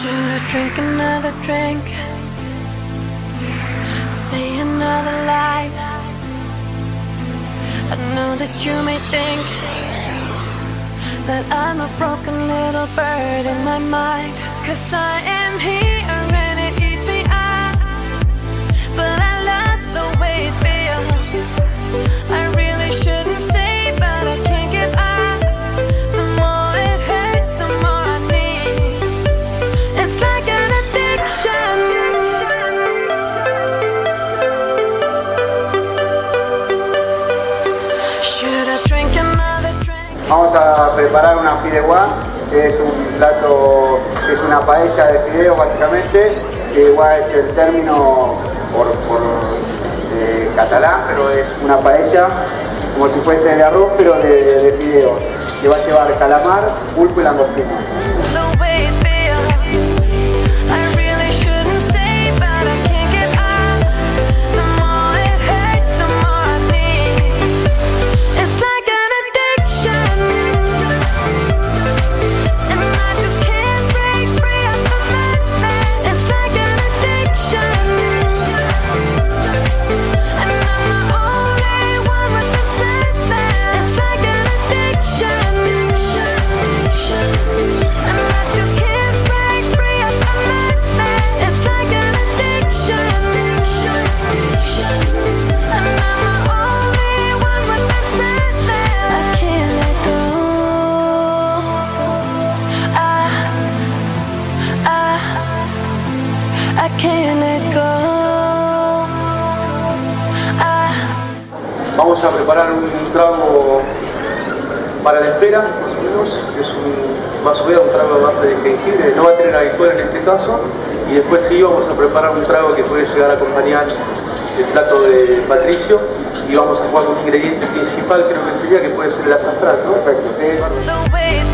Should I drink another drink? Say another lie? I know that you may think that I'm a broken little bird in my mind. 'Cause I am here and it eats me up, but I love the way it feels. I really shouldn't stay, but I can't give up. The more it hurts, the more I need. It's like an addiction. Should I drink another drink? Vamos a preparar una fideuá, que es un plato, que es una paella de fideos básicamente. Fideuá es el término por catalán, pero es una paella como si fuese de arroz, pero de fideos, que va a llevar calamar, pulpo y langostino. The way it feels. I really shouldn't stay, but I can't give up. The more it hurts, the more I need. It's like an addiction, and I just can't break free of the madness. It's like an addiction, and I'm the only one with the sadness. It's like an addiction, and I just can't break free of the madness. It's like an addiction, and I'm the only one with the sadness. I can't let go. I can't let go. Vamos a preparar un trago para la espera, más o menos. Es un vaso de un trago a base de jengibre, no va a tener alcohol en este caso. Y después sí vamos a preparar un trago que puede llegar a acompañar el plato de Patricio. Y vamos a jugar con un ingrediente principal, creo que sería, que puede ser el azafrán, ¿no? Perfecto, ¿sí? The way it